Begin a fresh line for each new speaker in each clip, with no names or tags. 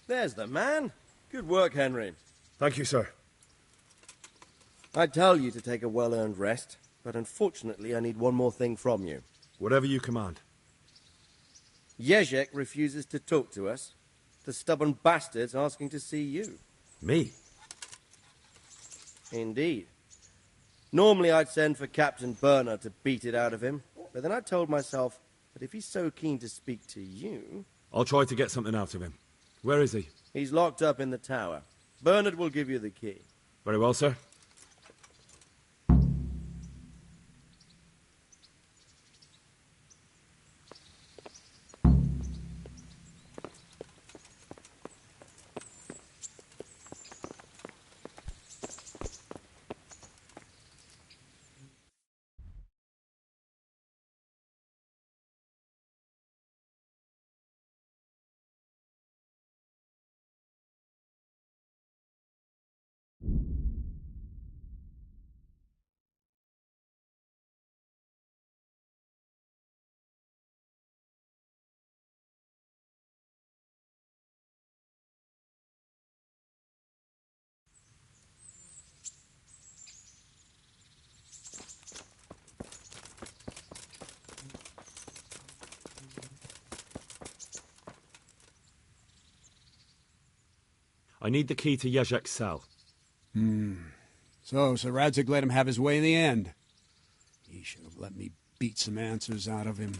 There's the man. Good work, Henry.
Thank you, sir.
I tell you to take a well-earned rest, but unfortunately I need one more thing from you.
Whatever you command.
Jezek refuses to talk to us. The stubborn bastard's asking to see you.
Me?
Indeed. Normally I'd send for Captain Burner to beat it out of him, but then I told myself that if he's so keen to speak to you...
I'll try to get something out of him. Where is he?
He's locked up in the tower. Bernard will give you the key.
Very well, sir. I need the key to Jezek's cell.
So Sir Radzig let him have his way in the end. He should have let me beat some answers out of him.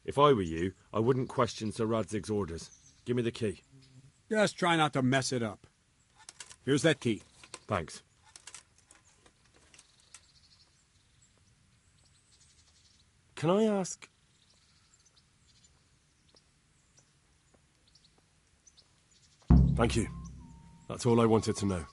If I were you, I wouldn't question Sir Radzig's orders. Give me the key.
Just try not to mess it up. Here's that key.
Thanks. Can I ask...
Thank you. That's all I wanted to know.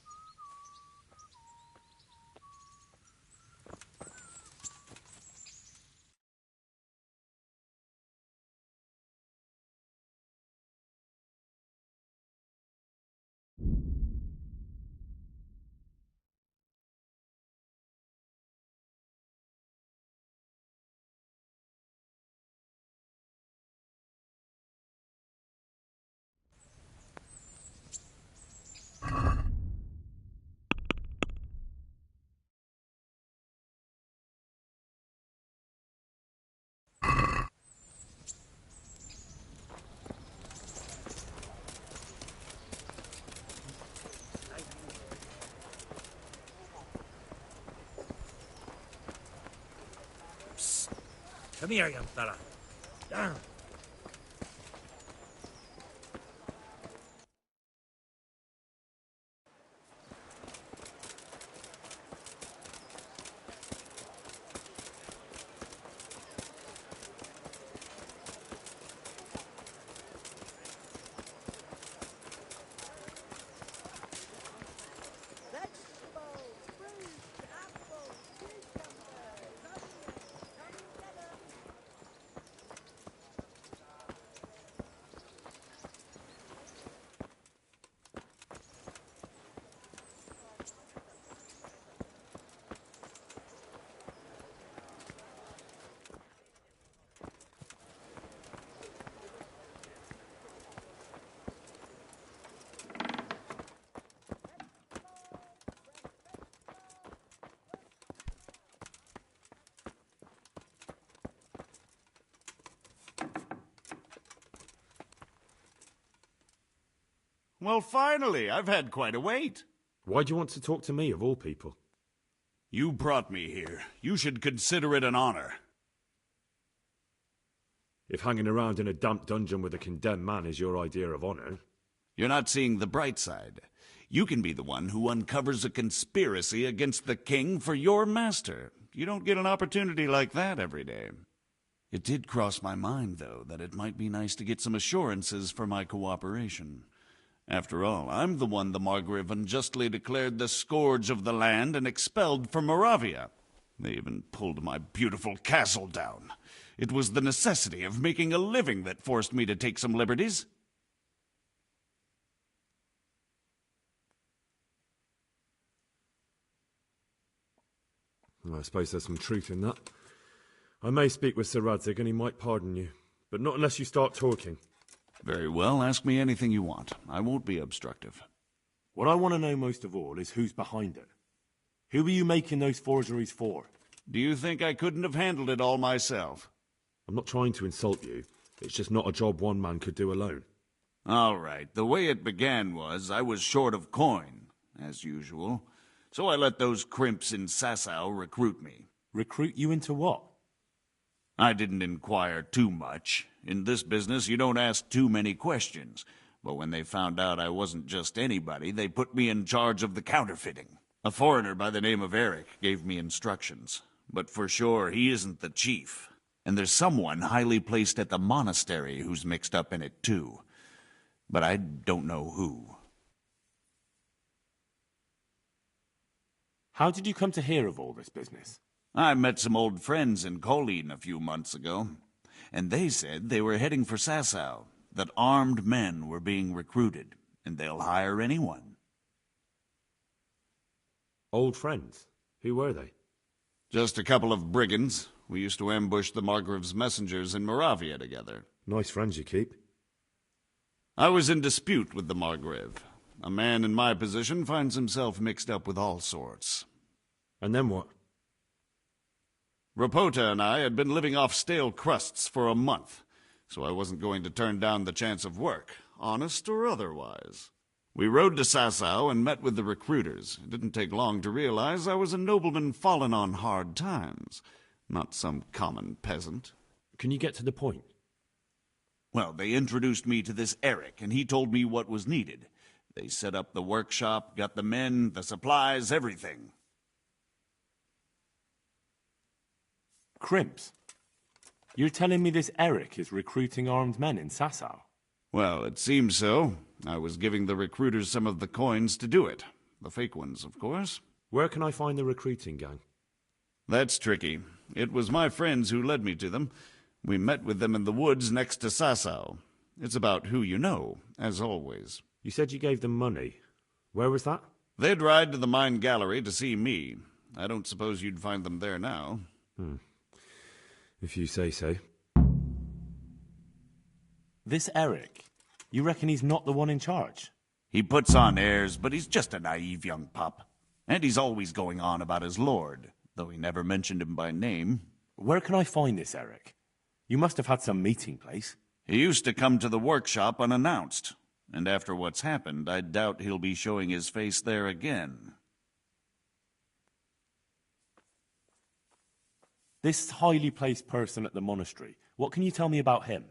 Come here, young fella. Down.
Well, finally, I've had quite a wait.
Why do you want to talk to me, of all people?
You brought me here. You should consider it an honor.
If hanging around in a damp dungeon with a condemned man is your idea of honor...
You're not seeing the bright side. You can be the one who uncovers a conspiracy against the king for your master. You don't get an opportunity like that every day. It did cross my mind, though, that it might be nice to get some assurances for my cooperation. After all, I'm the one the Margrave unjustly declared the scourge of the land and expelled from Moravia. They even pulled my beautiful castle down. It was the necessity of making a living that forced me to take some liberties.
Well, I suppose there's some truth in that. I may speak with Sir Radzig and he might pardon you, but not unless you start talking.
Very well, ask me anything you want. I won't be obstructive.
What I want to know most of all is who's behind it. Who are you making those forgeries for?
Do you think I couldn't have handled it all myself?
I'm not trying to insult you. It's just not a job one man could do alone.
All right, the way it began was I was short of coin, as usual. So I let those crimps in Sasau recruit me.
Recruit you into what?
I didn't inquire too much. In this business, you don't ask too many questions. But when they found out I wasn't just anybody, they put me in charge of the counterfeiting. A foreigner by the name of Eric gave me instructions. But for sure, he isn't the chief. And there's someone highly placed at the monastery who's mixed up in it too. But I don't know who.
How did you come to hear of all this business?
I met some old friends in Colleen a few months ago, and they said they were heading for Sasau, that armed men were being recruited, and they'll hire anyone.
Old friends? Who were they?
Just a couple of brigands. We used to ambush the Margrave's messengers in Moravia together.
Nice friends you keep.
I was in dispute with the Margrave. A man in my position finds himself mixed up with all sorts.
And then what?
Rapota and I had been living off stale crusts for a month, so I wasn't going to turn down the chance of work, honest or otherwise. We rode to Sasau and met with the recruiters. It didn't take long to realize I was a nobleman fallen on hard times, not some common peasant.
Can you get to the point?
Well, they introduced me to this Eric, and he told me what was needed. They set up the workshop, got the men, the supplies, everything.
Crimps? You're telling me this Eric is recruiting armed men in Sasau?
Well, it seems so. I was giving the recruiters some of the coins to do it. The fake ones, of course.
Where can I find the recruiting gang?
That's tricky. It was my friends who led me to them. We met with them in the woods next to Sasau. It's about who you know, as always.
You said you gave them money. Where was that?
They'd ride to the mine gallery to see me. I don't suppose you'd find them there now.
If you say so.
This Eric, you reckon he's not the one in charge?
He puts on airs, but he's just a naive young pup. And he's always going on about his lord, though he never mentioned him by name.
Where can I find this Eric? You must have had some meeting place.
He used to come to the workshop unannounced, and after what's happened, I doubt he'll be showing his face there again.
This highly placed person at the monastery, what can you tell me about him?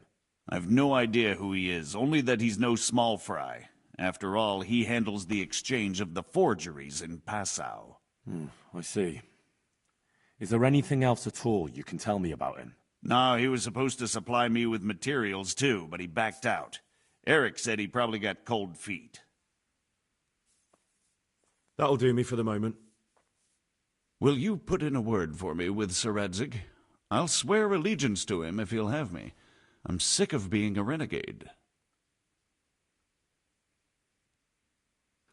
I've no idea who he is, only that he's no small fry. After all, he handles the exchange of the forgeries in Passau.
I see. Is there anything else at all you can tell me about him?
No, he was supposed to supply me with materials too, but he backed out. Eric said he probably got cold feet.
That'll do me for the moment.
Will you put in a word for me with Sir Radzig? I'll swear allegiance to him if he'll have me. I'm sick of being a renegade.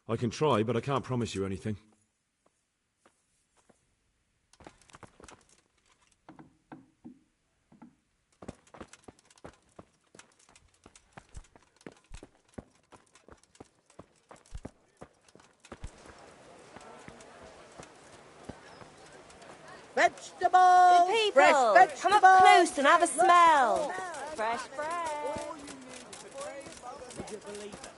I can try, but I can't promise you anything.
Vegetables!
Good people,
Fresh vegetables!
come up close and have a smell. Fresh bread.
Would you believe it?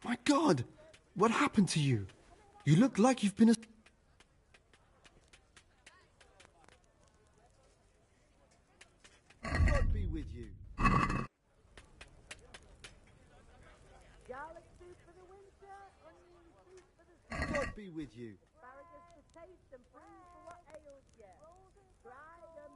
My God! What happened to you? You look like you've been God be with you.
Garlic soup for the winter, onion soup for the
God be with you.
asparagus to taste and prunes for what ails you. Try them.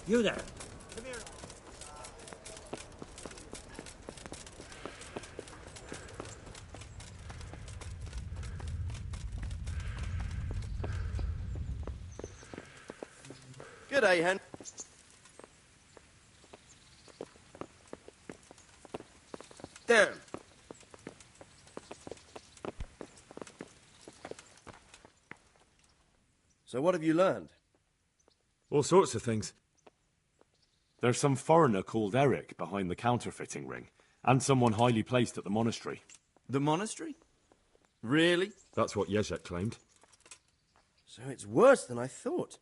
You there. Come here.
Good day, Hen. There. So what have you learned?
All sorts of things.
There's some foreigner called Eric behind the counterfeiting ring, and someone highly placed at the monastery.
The monastery? Really?
That's what Jezek claimed.
So it's worse than I thought.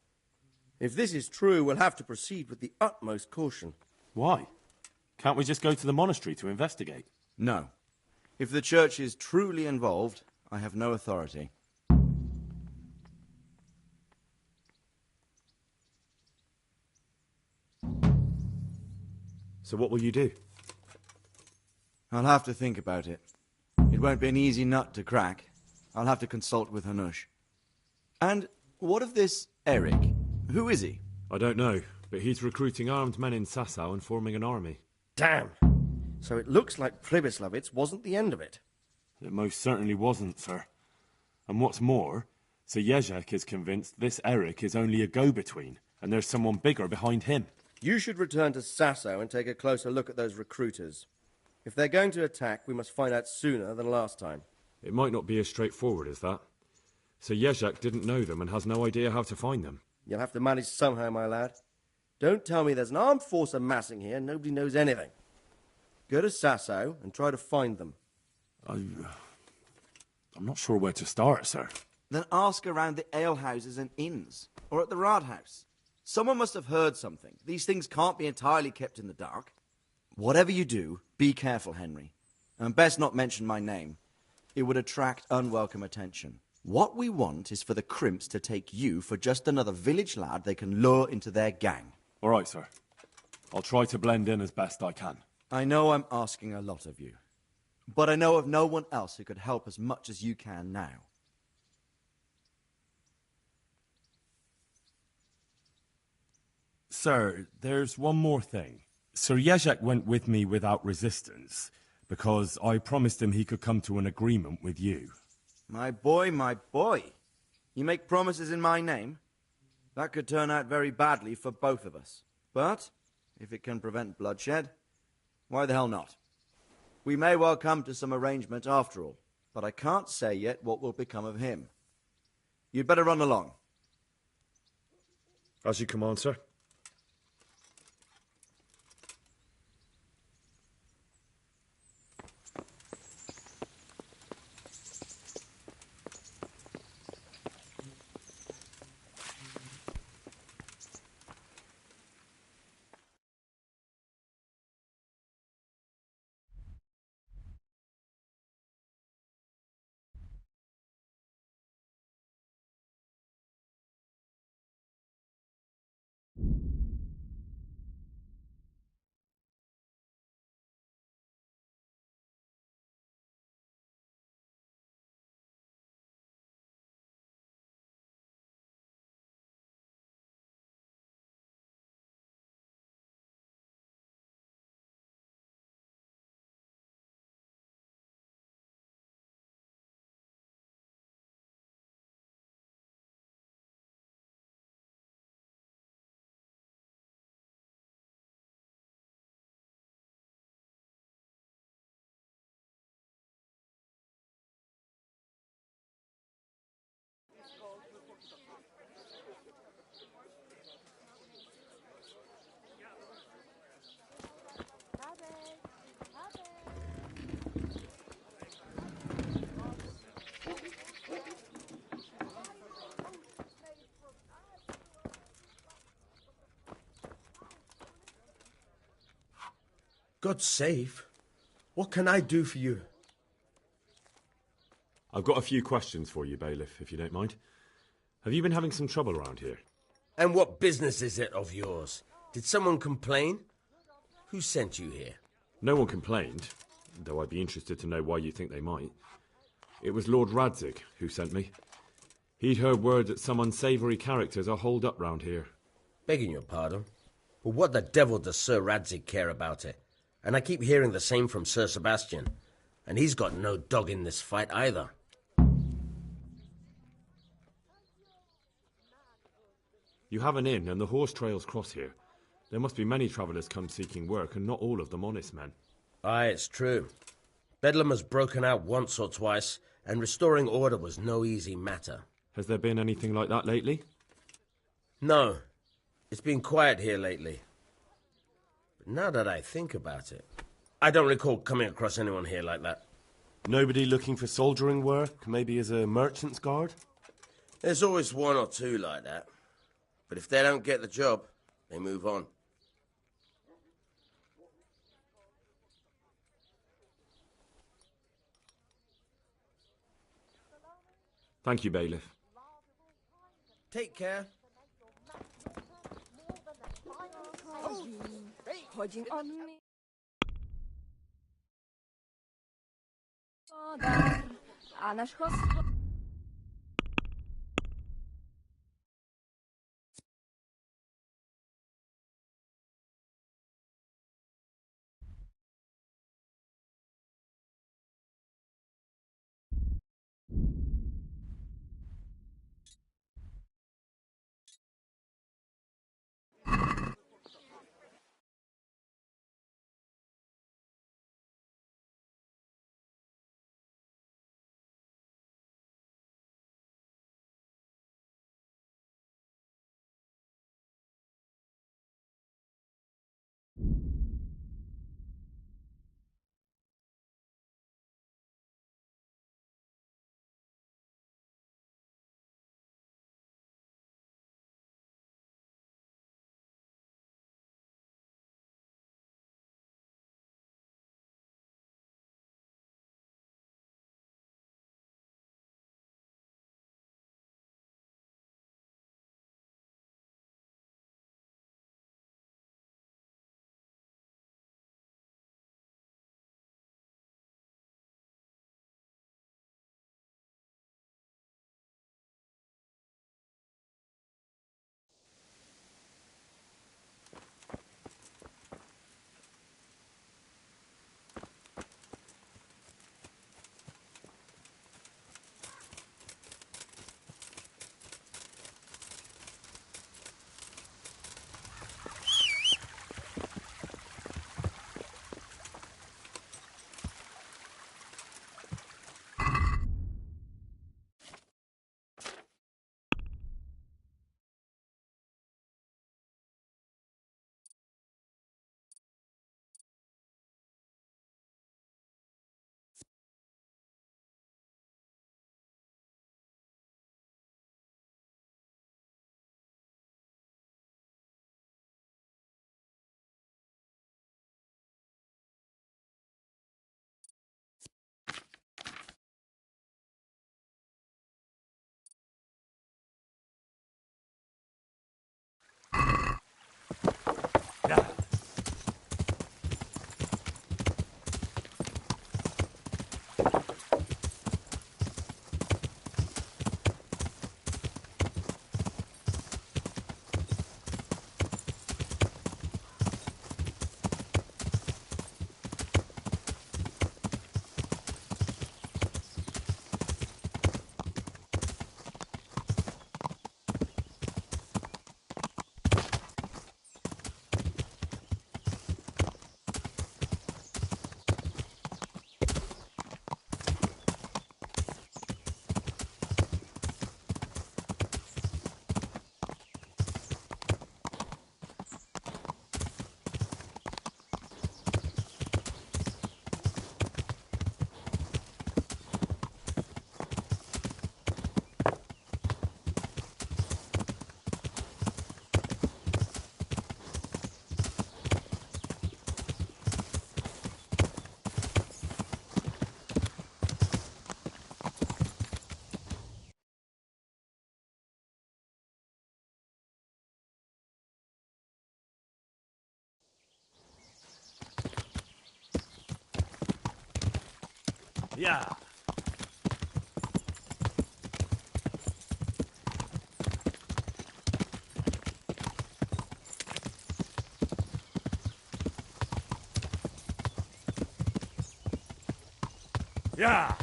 If this is true, we'll have to proceed with the utmost caution.
Why? Can't we just go to the monastery to investigate?
No. If the church is truly involved, I have no authority.
So what will you do?
I'll have to think about it. It won't be an easy nut to crack. I'll have to consult with Hanush. And what of this Eric? Who is he?
I don't know, but he's recruiting armed men in Sasau and forming an army.
Damn. So it looks like Pribyslavitz wasn't the end of it.
It most certainly wasn't, sir. And what's more, Sir Jezek is convinced this Eric is only a go-between, and there's someone bigger behind him.
You should return to Sasau and take a closer look at those recruiters. If they're going to attack, we must find out sooner than last time.
It might not be as straightforward as that. Sir Jezek didn't know them and has no idea how to find them.
You'll have to manage somehow, my lad. Don't tell me there's an armed force amassing here and nobody knows anything. Go to Sasau and try to find them.
I'm not sure where to start, sir.
Then ask around the alehouses and inns, or at the Rathaus. Someone must have heard something. These things can't be entirely kept in the dark. Whatever you do, be careful, Henry. And best not mention my name. It would attract unwelcome attention. What we want is for the crimps to take you for just another village lad they can lure into their gang.
All right, sir. I'll try to blend in as best I can.
I know I'm asking a lot of you, but I know of no one else who could help as much as you can now.
Sir, there's one more thing. Sir Jezek went with me without resistance, because I promised him he could come to an agreement with you.
My boy, my boy. You make promises in my name? That could turn out very badly for both of us. But, if it can prevent bloodshed, why the hell not? We may well come to some arrangement after all, but I can't say yet what will become of him. You'd better run along.
As you command, sir.
God save. What can I do for you?
I've got a few questions for you, Bailiff, if you don't mind. Have you been having some trouble around here?
And what business is it of yours? Did someone complain? Who sent you here?
No one complained, though I'd be interested to know why you think they might. It was Lord Radzig who sent me. He'd heard word that some unsavoury characters are holed up round here.
Begging your pardon, Well, what the devil does Sir Radzig care about it? And I keep hearing the same from Sir Sebastian. And he's got no dog in this fight either.
You have an inn, and the horse trails cross here. There must be many travellers come seeking work, and not all of them honest men.
Aye, it's true. Bedlam has broken out once or twice, and restoring order was no easy matter.
Has there been anything like that lately?
No. It's been quiet here lately. But now that I think about it, I don't recall coming across anyone here like that.
Nobody looking for soldiering work, maybe as a merchant's guard?
There's always one or two like that. But if they don't get the job, they move on.
Thank you, bailiff.
Take care.
Chodzi on mnie. A nasz host...
Yeah. Yeah.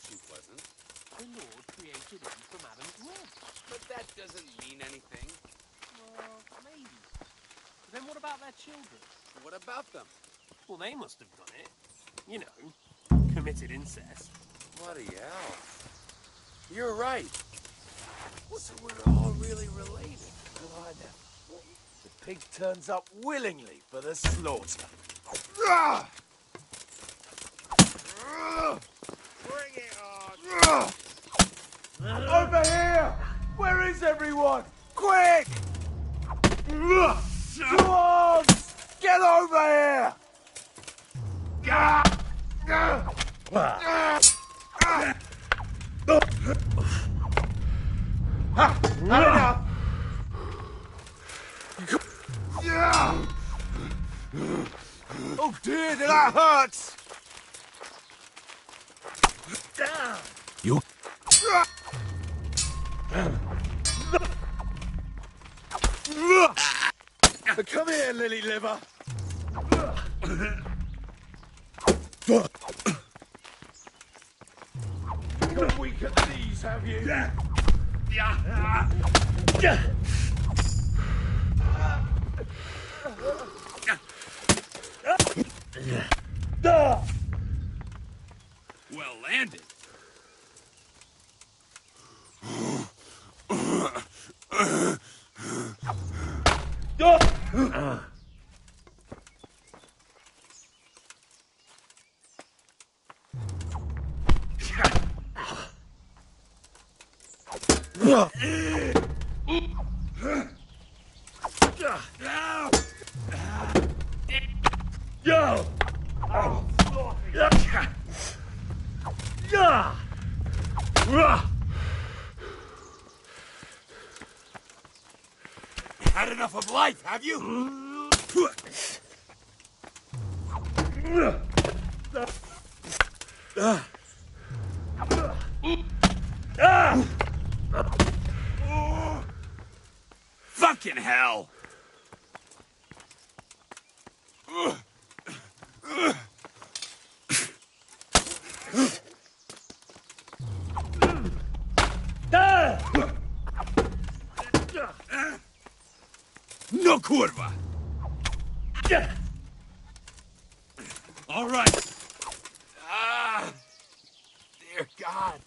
She wasn't. The Lord created him from Adam's rib. But that doesn't mean anything. Well, maybe. But then what about their children? What about them? Well, they must have done it. You know, committed incest.
Bloody hell. You're right. So we're all really related. God. The pig turns up willingly for the slaughter.
Bring it on!
Over here! Where is everyone? Quick! Dwarves! Get over here! Enough! Oh dear, that hurts!
You.
Come here, lily liver. Got weak at the knees, have you?
Well landed.
Had enough of life, have you?
Fucking hell! No curva! All right.
Dear God.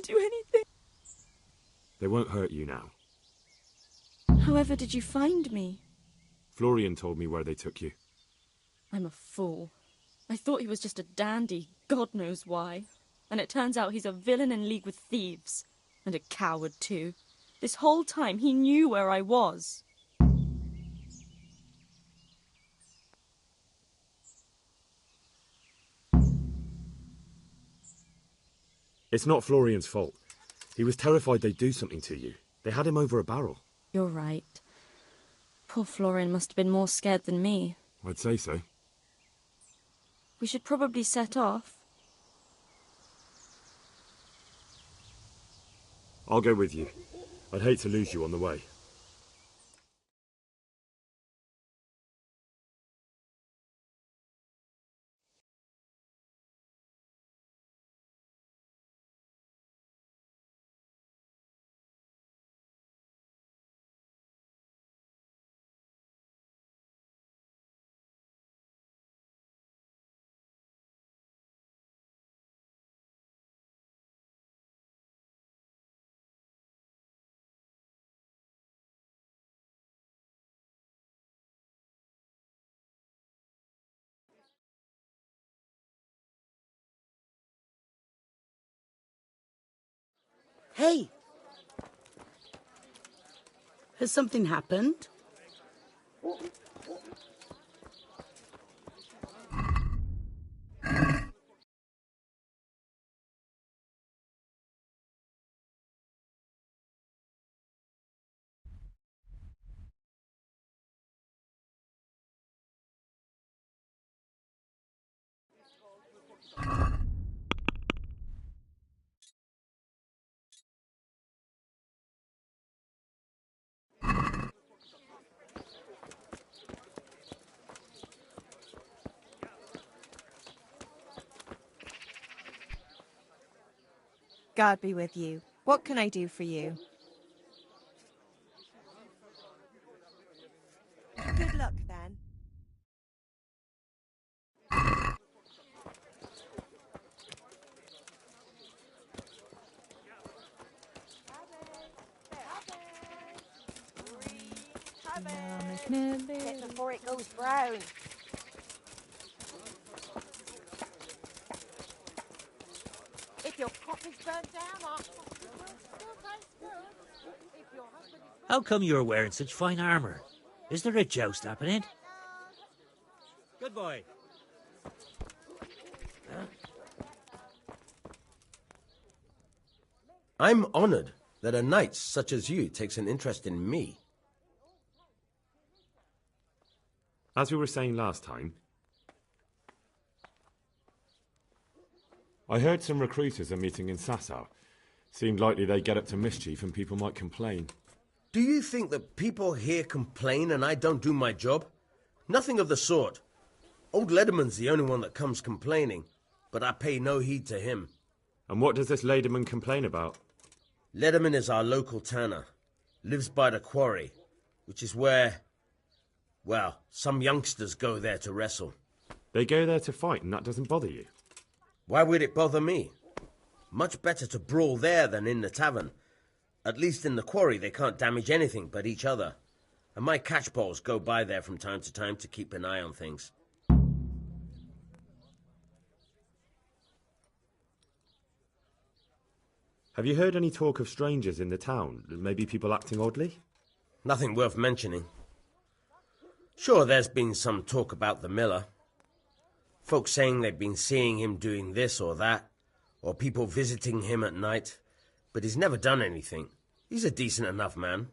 do anything.
They won't hurt you now.
However did you find me?
Florian told me where they took you.
I'm a fool. I thought he was just a dandy, God knows why. And it turns out he's a villain in league with thieves. And a coward, too. This whole time he knew where I was.
It's not Florian's fault. He was terrified they'd do something to you. They had him over a barrel.
You're right. Poor Florian must have been more scared than me.
I'd say so.
We should probably set off.
I'll go with you. I'd hate to lose you on the way.
Hey! Has something happened?
God be with you. What can I do for you? Good luck, then.
Get before it goes brown. If your crop is burnt down,
How come you're wearing such fine armour? Is there a joust happening? Good boy.
I'm honoured that a knight such as you takes an interest in me.
As we were saying last time, I heard some recruiters are meeting in Sasau. Seemed likely they get up to mischief and people might complain.
Do you think that people here complain and I don't do my job? Nothing of the sort. Old Lederman's the only one that comes complaining, but I pay no heed to him.
And what does this Lederman complain about?
Lederman is our local tanner. Lives by the quarry, which is where, well, some youngsters go there to wrestle.
They go there to fight and that doesn't bother you?
Why would it bother me? Much better to brawl there than in the tavern. At least in the quarry they can't damage anything but each other. And my catchballs go by there from time to time to keep an eye on things.
Have you heard any talk of strangers in the town? Maybe people acting oddly?
Nothing worth mentioning. Sure, there's been some talk about the miller. Folks saying they've been seeing him doing this or that, or people visiting him at night, but he's never done anything. He's a decent enough man,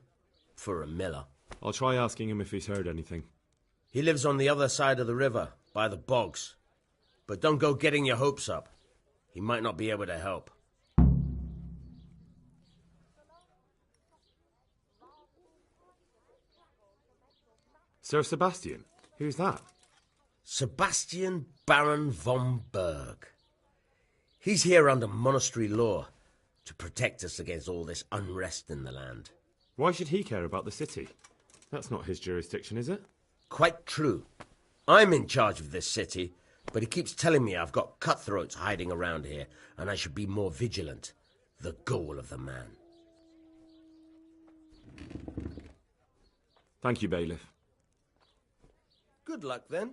for a miller.
I'll try asking him if he's heard anything.
He lives on the other side of the river, by the bogs. But don't go getting your hopes up. He might not be able to help.
Sir Sebastian? Who's that?
Sebastian Baron von Berg. He's here under monastery law to protect us against all this unrest in the land.
Why should he care about the city? That's not his jurisdiction, is it?
Quite true. I'm in charge of this city, but he keeps telling me I've got cutthroats hiding around here, and I should be more vigilant. The gall of the man.
Thank you, bailiff.
Good luck, then.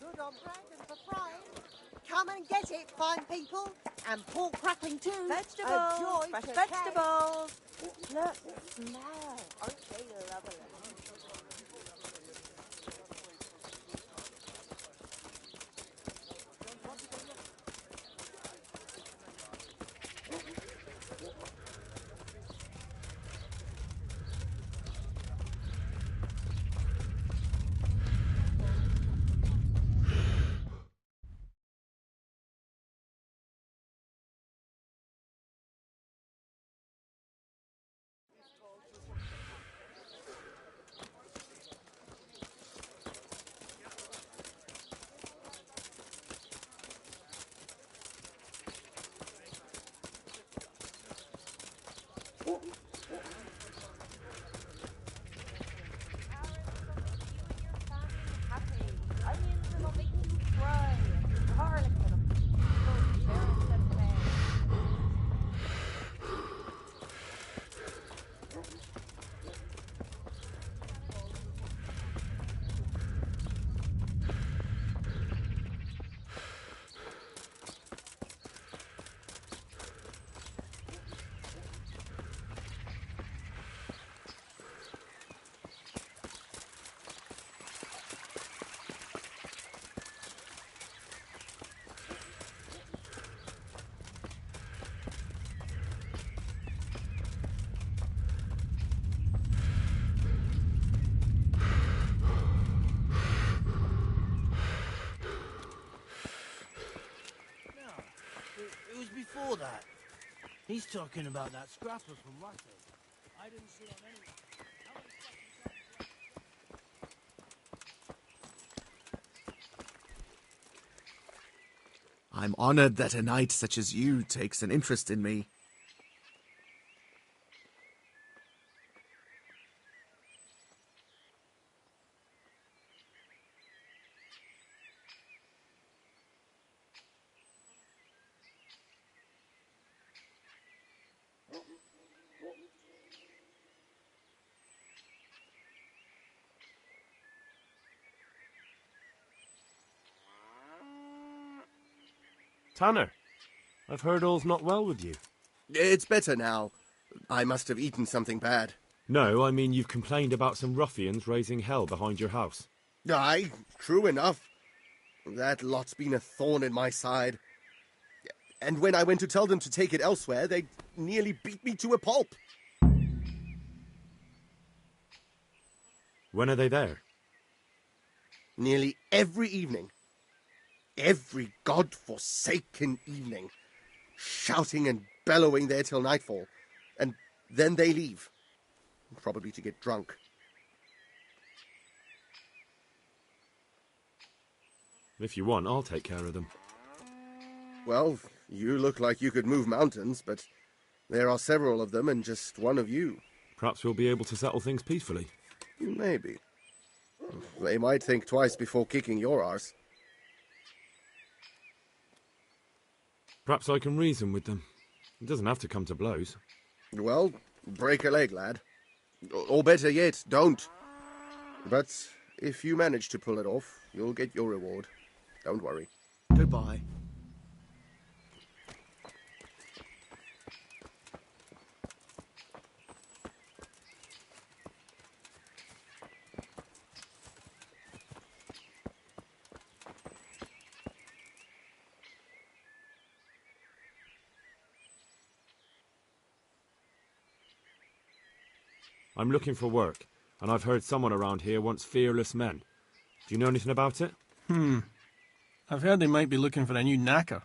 Good on Brandon for frying. Come and get it, fine people. And pork crackling too.
Vegetables,
A joy
fresh
to
vegetables. Look, smell. Aren't they lovely?
It was before that. He's talking about that scrapper from Rutted. I didn't see on any...
I'm honored that a knight such as you takes an interest in me.
Tanner, I've heard all's not well with you.
It's better now. I must have eaten something bad.
No, I mean you've complained about some ruffians raising hell behind your house.
Aye, true enough. That lot's been a thorn in my side. And when I went to tell them to take it elsewhere, they nearly beat me to a pulp.
When are they there?
Nearly every evening. Every god-forsaken evening. Shouting and bellowing there till nightfall. And then they leave. Probably to get drunk.
If you want, I'll take care of them.
Well, you look like you could move mountains, but there are several of them and just one of you.
Perhaps we'll be able to settle things peacefully.
Maybe. They might think twice before kicking your arse.
Perhaps I can reason with them. It doesn't have to come to blows.
Well, break a leg, lad. Or better yet, don't. But if you manage to pull it off, you'll get your reward. Don't worry.
Goodbye.
I'm looking for work, and I've heard someone around here wants fearless men. Do you know anything about it?
I've heard they might be looking for a new knacker.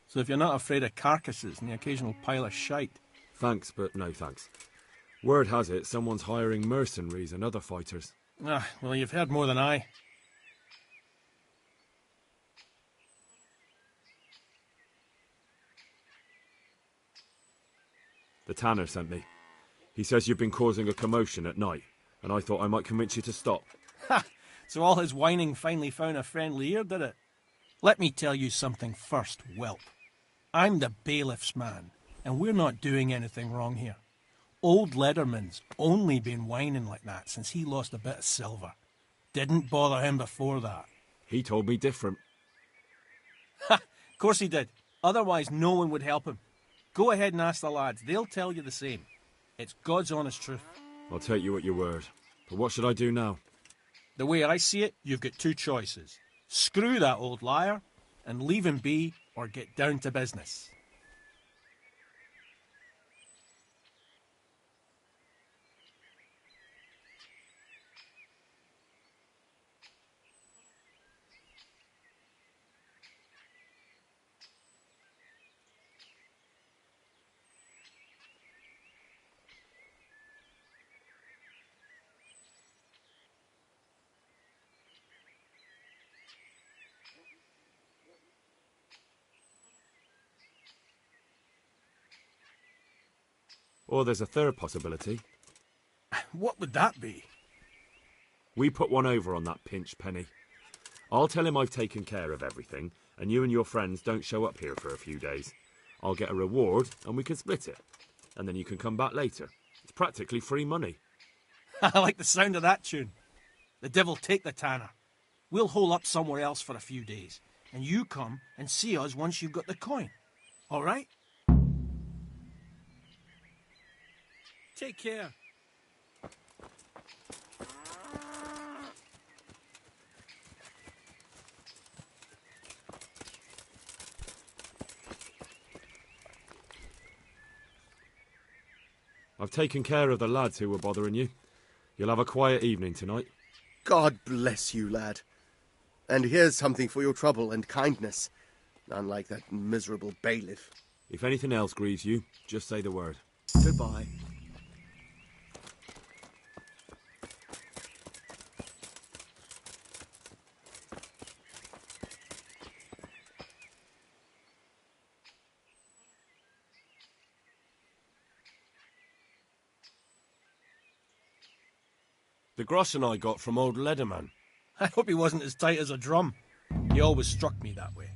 So if you're not afraid of carcasses and the occasional pile of shite...
Thanks, but no thanks. Word has it someone's hiring mercenaries and other fighters.
Ah, well, you've heard more than I.
The tanner sent me. He says you've been causing a commotion at night, and I thought I might convince you to stop.
Ha! So all his whining finally found a friendly ear, did it? Let me tell you something first, whelp. I'm the bailiff's man, and we're not doing anything wrong here. Old Lederman's only been whining like that since he lost a bit of silver. Didn't bother him before that.
He told me different.
Ha! Of course he did. Otherwise no one would help him. Go ahead and ask the lads. They'll tell you the same. It's God's honest truth.
I'll take you at your word. But what should I do now?
The way I see it, you've got two choices. Screw that old liar and leave him be, or get down to business.
Or there's a third possibility.
What would that be?
We put one over on that pinch penny. I'll tell him I've taken care of everything, and you and your friends don't show up here for a few days. I'll get a reward, and we can split it. And then you can come back later. It's practically free money.
I like the sound of that tune. The devil take the tanner. We'll hole up somewhere else for a few days, and you come and see us once you've got the coin. All right? Take care.
I've taken care of the lads who were bothering you. You'll have a quiet evening tonight.
God bless you, lad. And here's something for your trouble and kindness. Unlike that miserable bailiff.
If anything else grieves you, just say the word.
Goodbye.
The groschen I got from old Lederman.
I hope he wasn't as tight as a drum. He always struck me that way.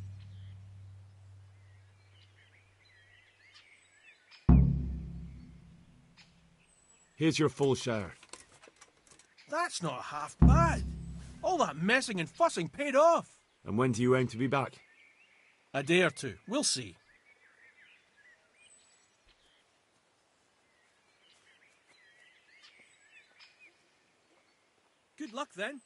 Here's your full share.
That's not half bad. All that messing and fussing paid off.
And when do you aim to be back?
A day or two. We'll see. Good luck then.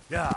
Yeah.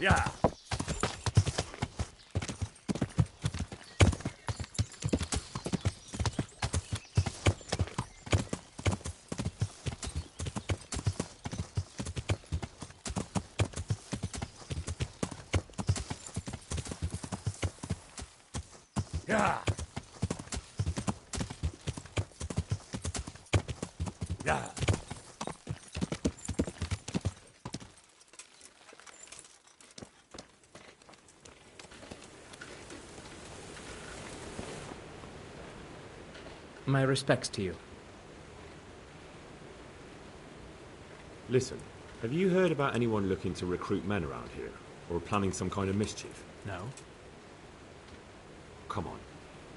Yeah. Yeah. Yeah.
My respects to you.
Listen, have you heard about anyone looking to recruit men around here? Or planning some kind of mischief?
No.
Come on.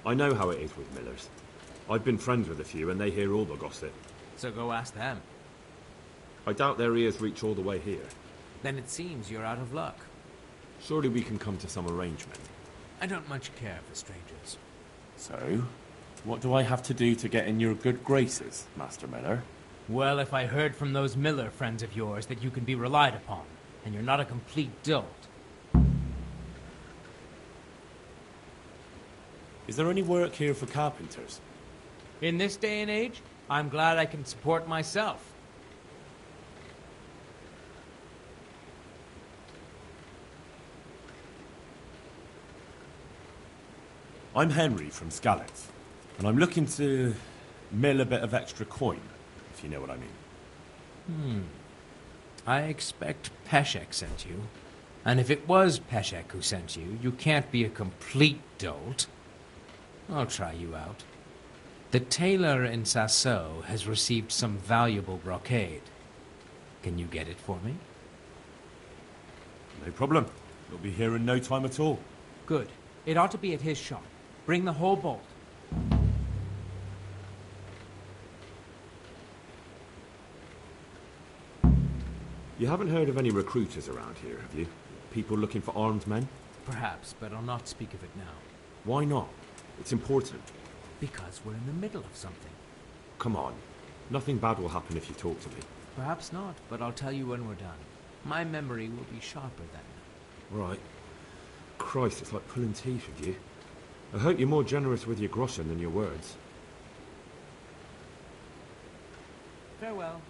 I know how it is with Millers. I've been friends with a few and they hear all the gossip.
So go ask them.
I doubt their ears reach all the way here.
Then it seems you're out of luck.
Surely we can come to some arrangement.
I don't much care for strangers.
So, what do I have to do to get in your good graces, Master Miller?
Well, if I heard from those Miller friends of yours that you can be relied upon, and you're not a complete dolt.
Is there any work here for carpenters?
In this day and age, I'm glad I can support myself.
I'm Henry from Skalitz, and I'm looking to mill a bit of extra coin, if you know what I mean.
I expect Peshek sent you. And if it was Peshek who sent you, you can't be a complete dolt. I'll try you out. The tailor in Sasso has received some valuable brocade. Can you get it for me?
No problem. It'll be here in no time at all.
Good. It ought to be at his shop. Bring the whole bolt.
You haven't heard of any recruiters around here, have you? People looking for armed men?
Perhaps, but I'll not speak of it now.
Why not? It's important.
Because we're in the middle of something.
Come on. Nothing bad will happen if you talk to me.
Perhaps not, but I'll tell you when we're done. My memory will be sharper then.
Right. Christ, it's like pulling teeth with you. I hope you're more generous with your groschen than your words.
Farewell.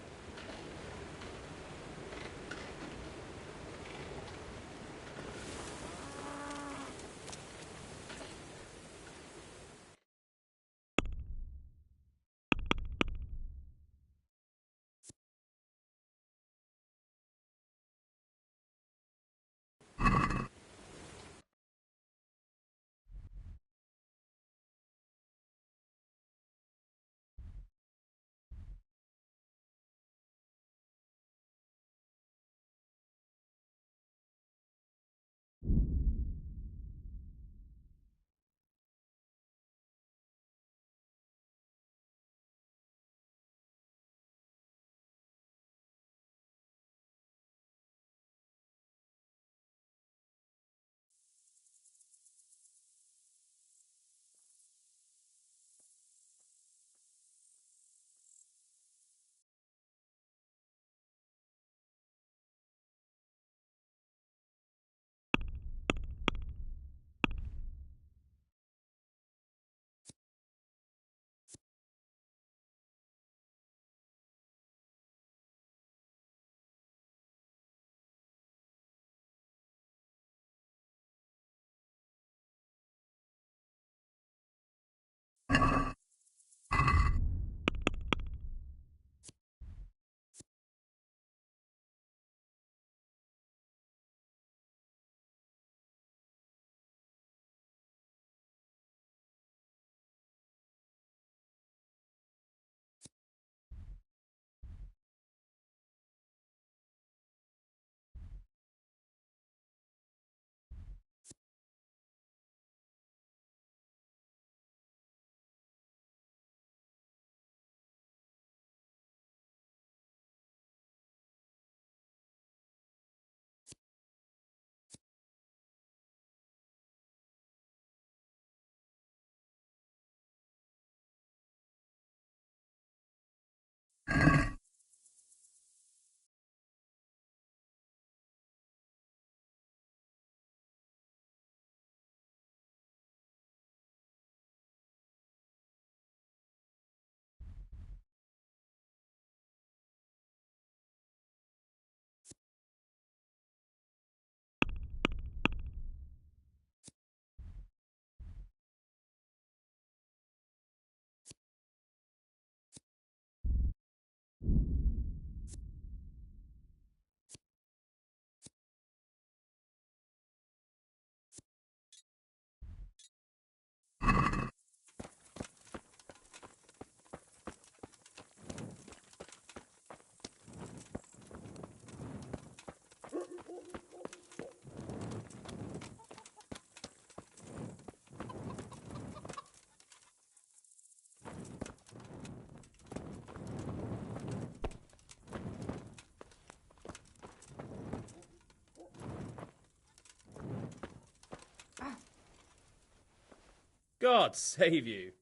God save you.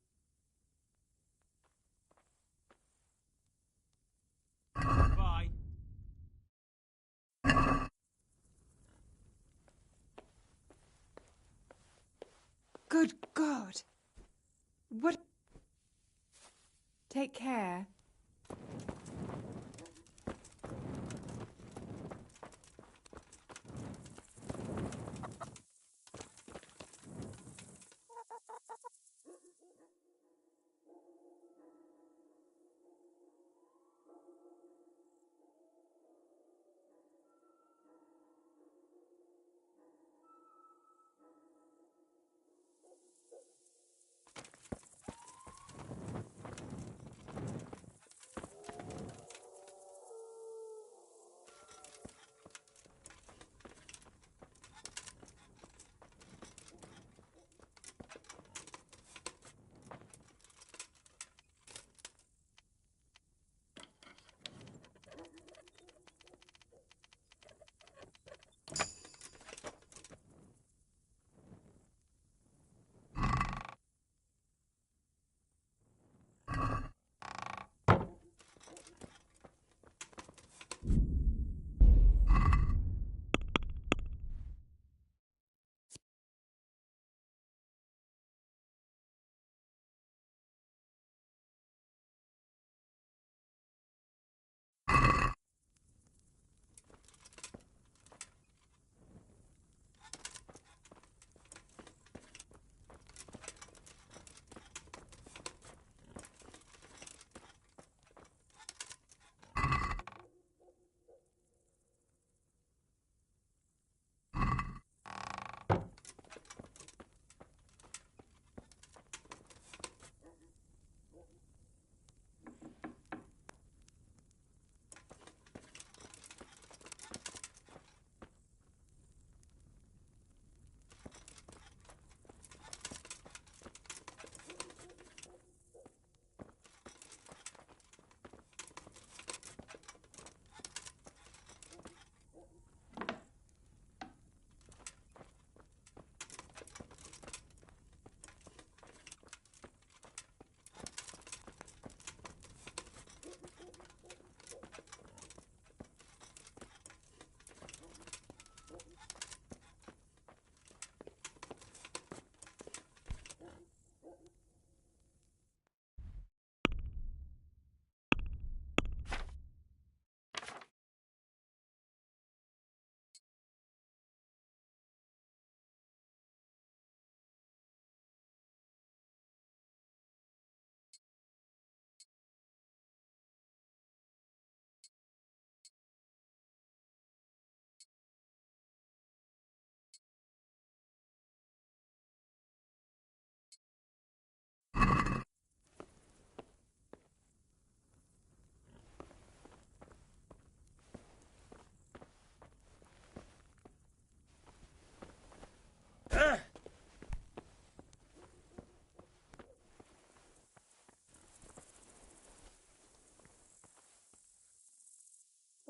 Bye.
Good God. What? Take care.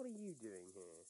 What are you doing here?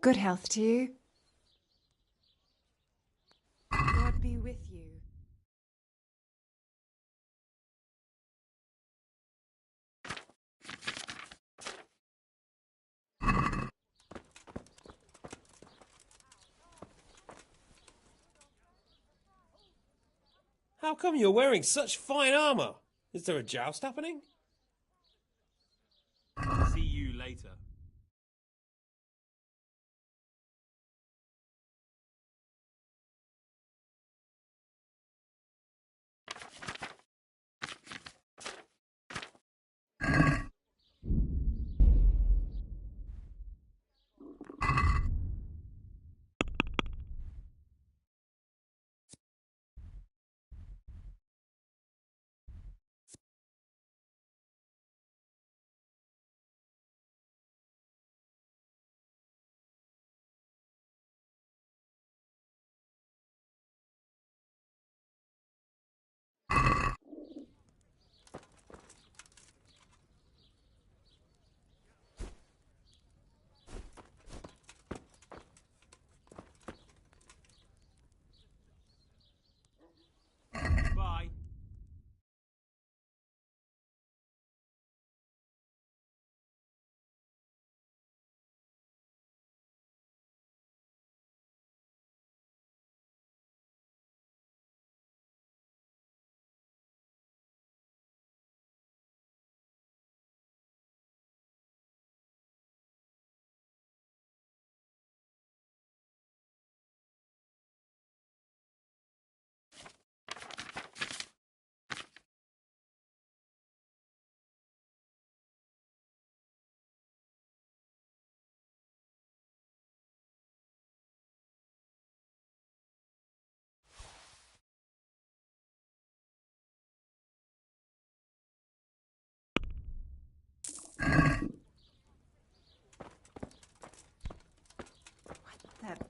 Good health to you. God be with you.
How come you're wearing such fine armor? Is there a joust happening?
See you later. Bye.
That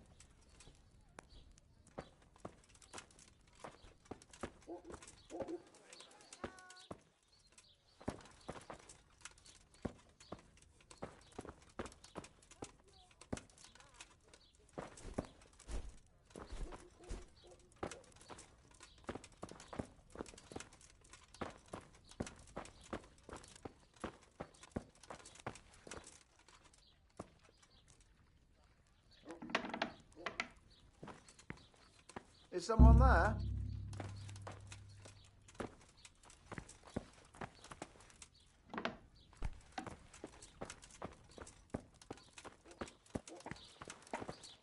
Is someone there?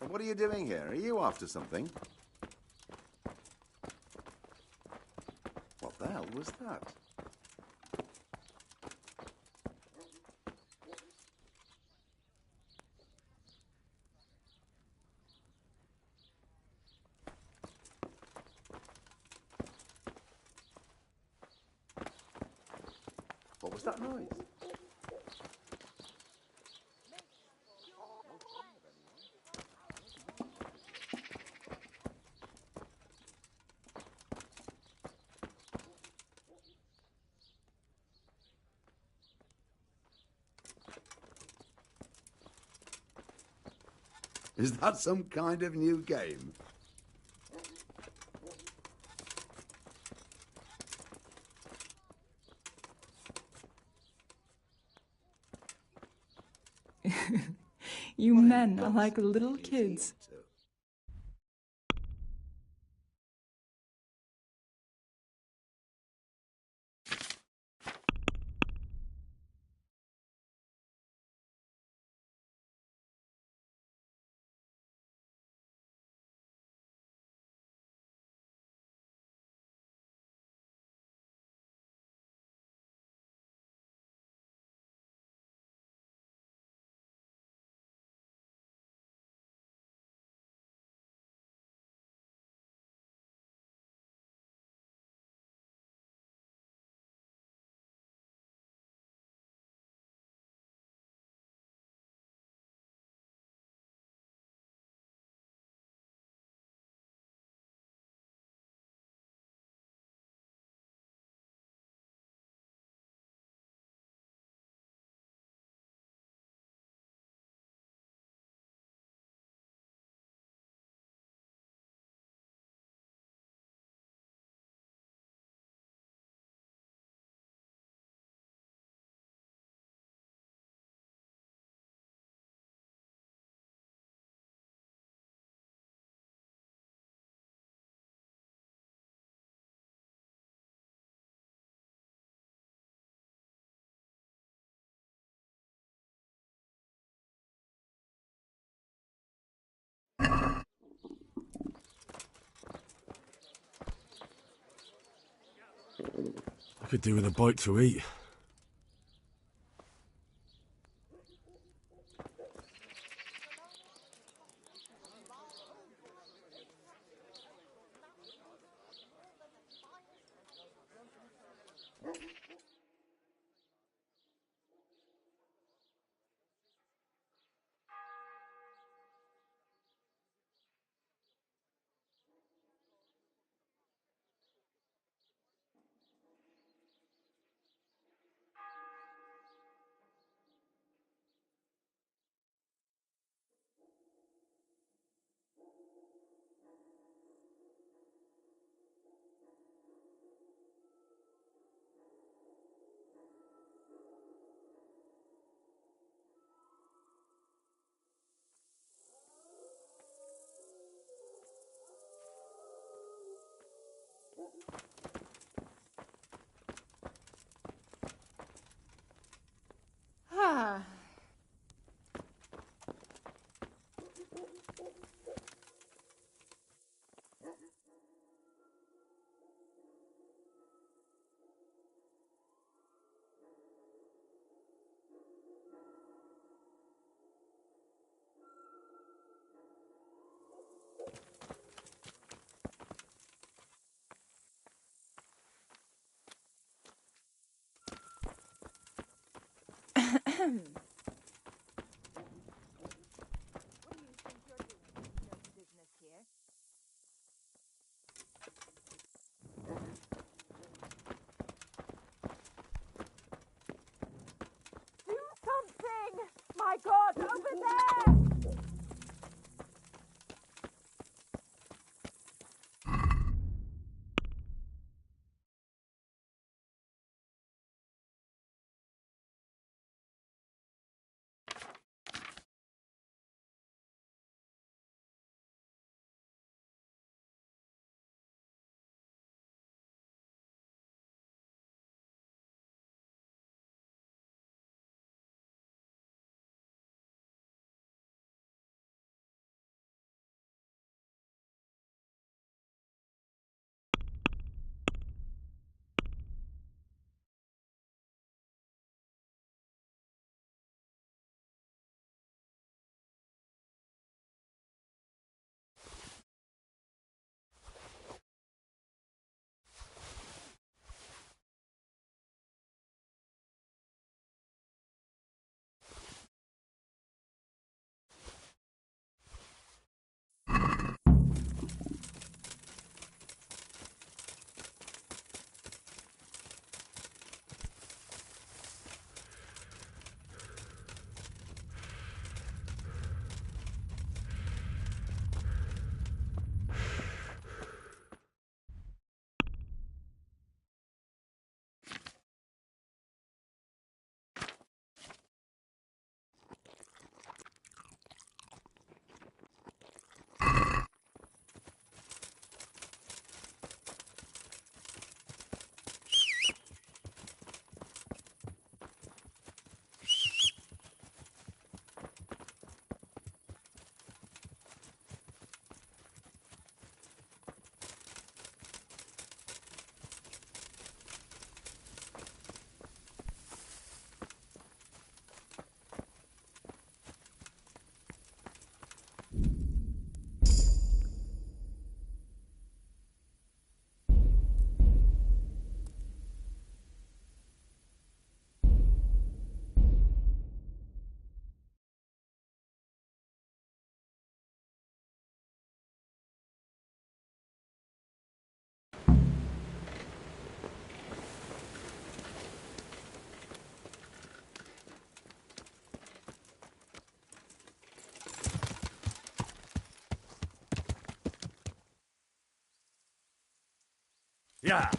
What are you doing here? Are you after something? What the hell was that? What was that noise? Is that some kind of new game?
you men are like little kids.
I could do with a bite to eat.
Ah.
Do something! My God, over there!
Yeah.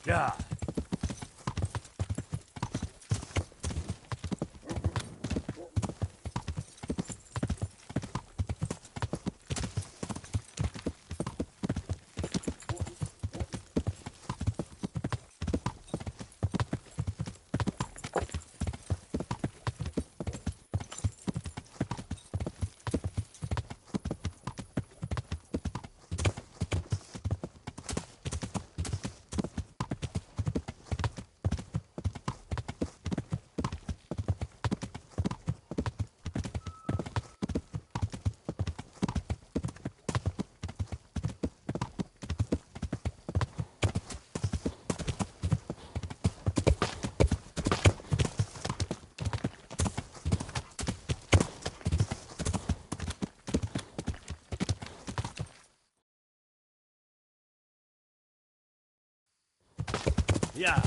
Yeah. Yeah.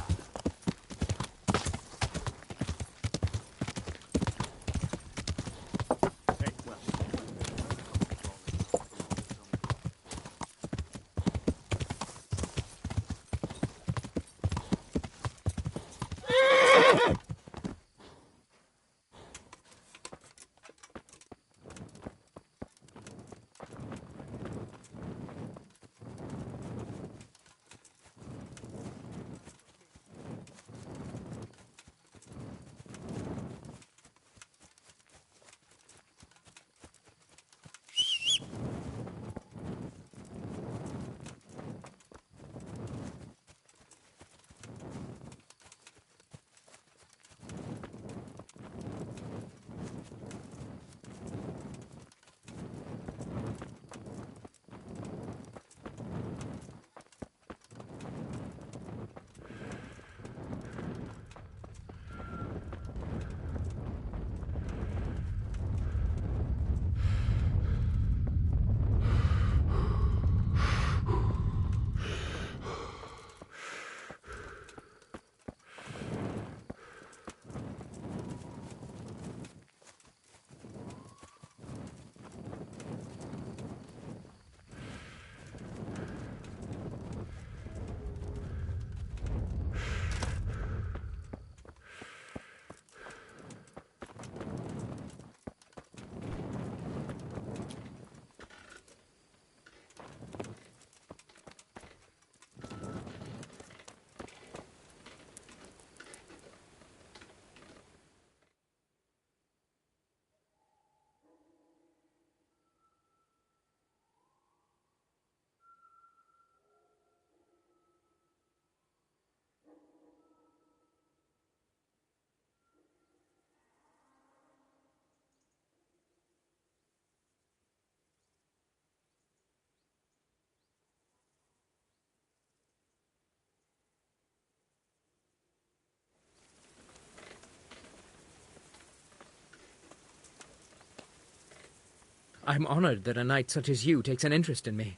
I'm honored that a knight such as you takes an interest in me.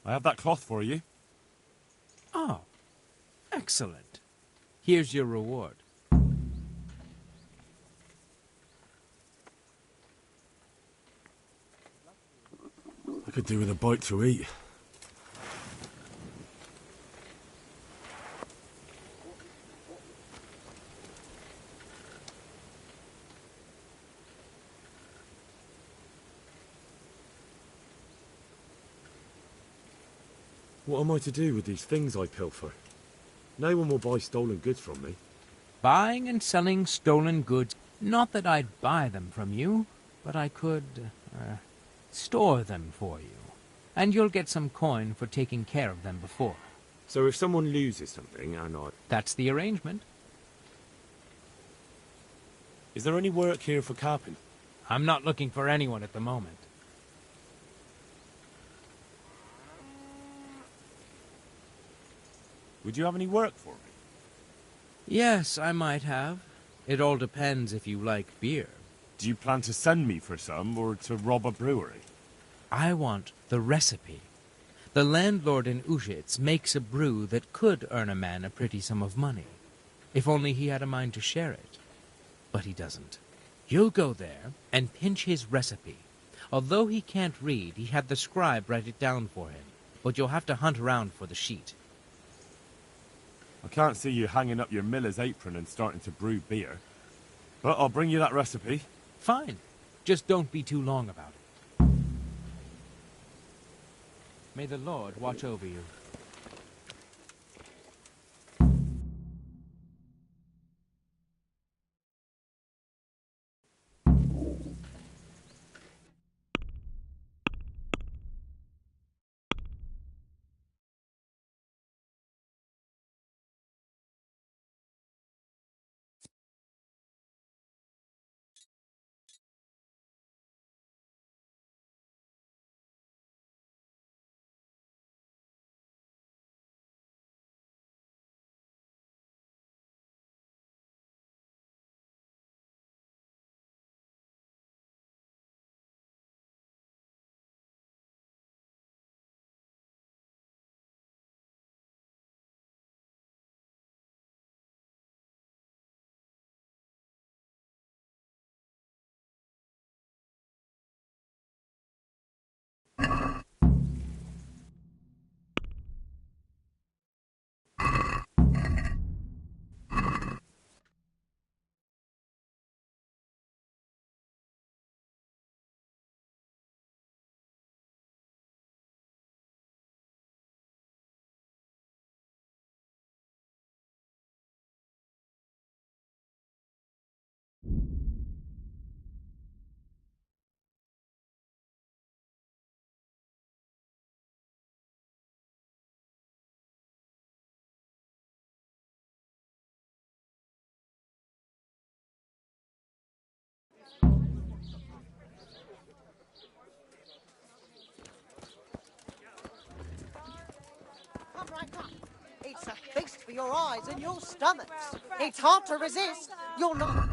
I have that cloth for you.
Oh, excellent. Here's your reward.
could do with a bite to eat.
What am I to do with these things I pilfer? No one will buy stolen goods from me.
Buying and selling stolen goods. Not that I'd buy them from you, but I could store them for you. And you'll get some coin for taking care of them before.
So if someone loses something and I...
That's the arrangement.
Is there any work here for carpenters?
I'm not looking for anyone at the moment.
Would you have any work for me?
Yes, I might have. It all depends if you like beer.
Do you plan to send me for some, or to rob a brewery?
I want the recipe. The landlord in Ushitz makes a brew that could earn a man a pretty sum of money, if only he had a mind to share it. But he doesn't. You'll go there and pinch his recipe. Although he can't read, he had the scribe write it down for him, but you'll have to hunt around for the sheet.
I can't see you hanging up your miller's apron and starting to brew beer. But I'll bring you that recipe.
Fine. Just don't be too long about it. May the Lord watch over you.
Come right up. It's a feast for your eyes and your stomachs. It's hard to resist. You're not...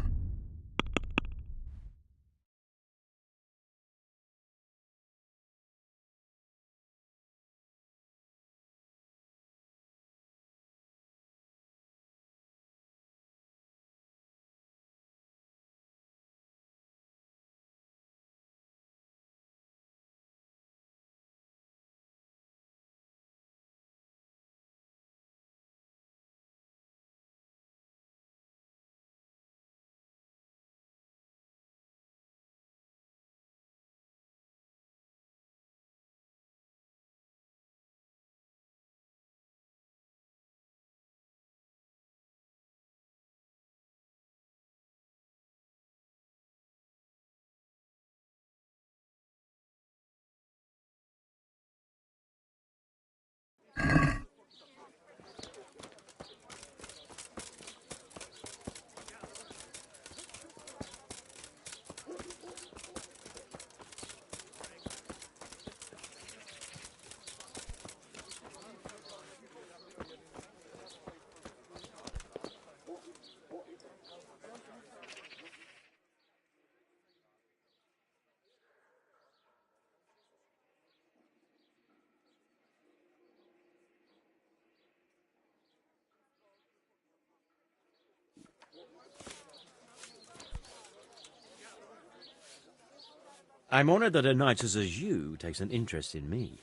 I'm honoured that a knight such as you takes an interest in me.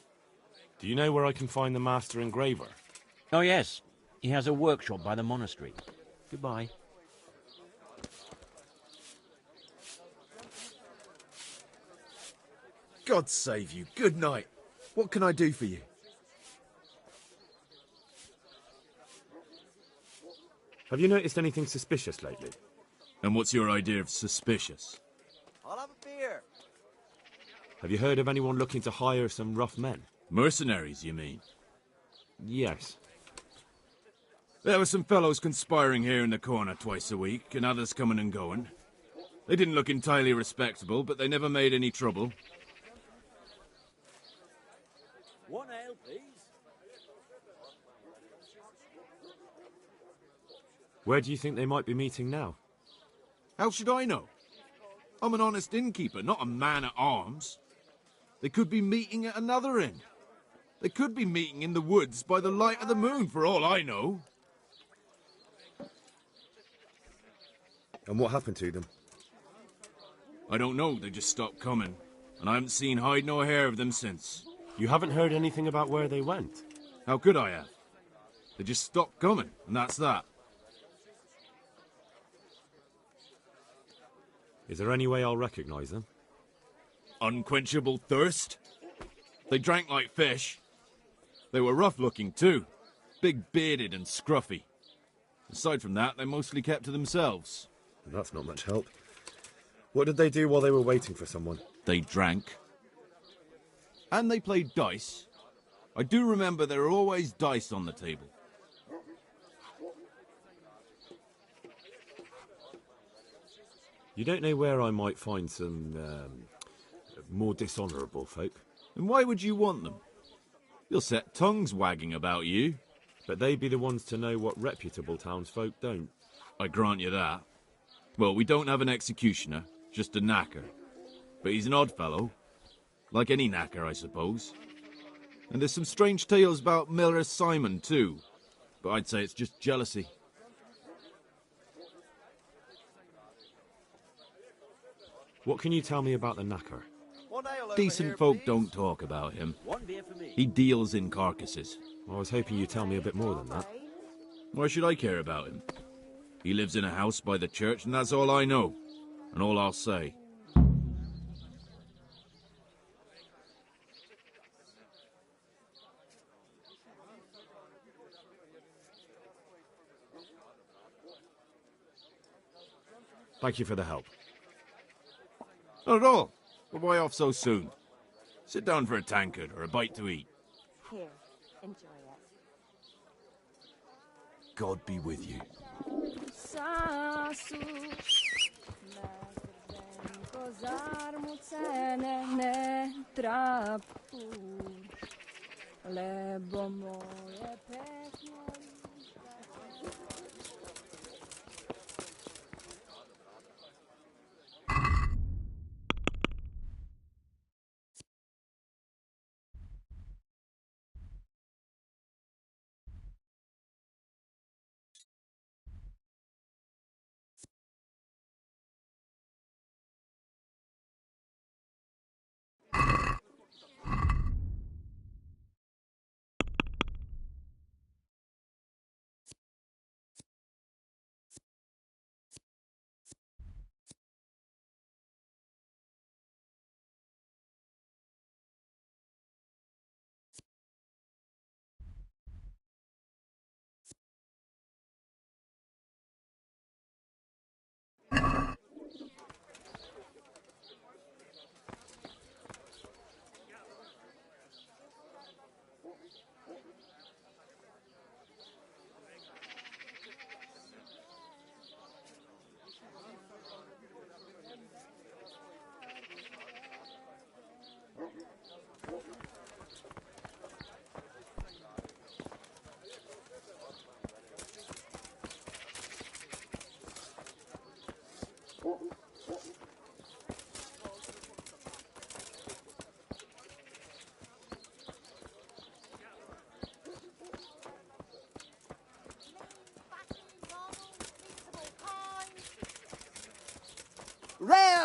Do you know where I can find the master engraver?
Oh, yes. He has a workshop by the monastery. Goodbye.
God save you. Good night. What can I do for you?
Have you noticed anything suspicious lately?
And what's your idea of suspicious?
I'll have a beer.
Have you heard of anyone looking to hire some rough men?
Mercenaries, you mean?
Yes.
There were some fellows conspiring here in the corner twice a week, and others coming and going. They didn't look entirely respectable, but they never made any trouble.
One ale, please.
Where do you think they might be meeting now?
How should I know? I'm an honest innkeeper, not a man-at-arms. They could be meeting at another inn. They could be meeting in the woods by the light of the moon, for all I know.
And what happened to them?
I don't know, they just stopped coming. And I haven't seen hide nor hair of them since.
You haven't heard anything about where they went?
How could I have? They just stopped coming, and that's that.
Is there any way I'll recognise them?
Unquenchable thirst? They drank like fish. They were rough-looking, too. Big-bearded and scruffy. Aside from that, they mostly kept to themselves.
That's not much help. What did they do while they were waiting for someone?
They drank. And they played dice. I do remember there were always dice on the table.
You don't know where I might find some more dishonourable folk?
And why would you want them? You'll set tongues wagging about you.
But they'd be the ones to know what reputable townsfolk don't.
I grant you that. Well, we don't have an executioner, just a knacker. But he's an odd fellow. Like any knacker, I suppose. And there's some strange tales about Miller Simon, too. But I'd say it's just jealousy.
What can you tell me about the knacker?
Decent folk don't talk about him.
One beer for me.
He deals in carcasses.
I was hoping you'd tell me a bit more than that.
Why should I care about him? He lives in a house by the church, and that's all I know. And all I'll say.
Thank you for the help.
Not at all. But why off so soon? Sit down for a tankard or a bite to eat.
Here, enjoy it.
God be with you.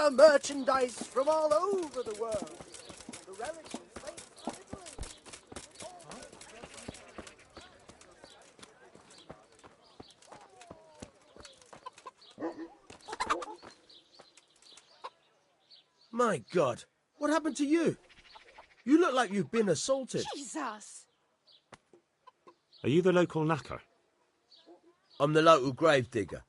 our merchandise from all over the world. The relics and faith of Italy.
My God, what happened to you? You look like you've been assaulted.
Jesus!
Are you the local knacker?
I'm the local gravedigger.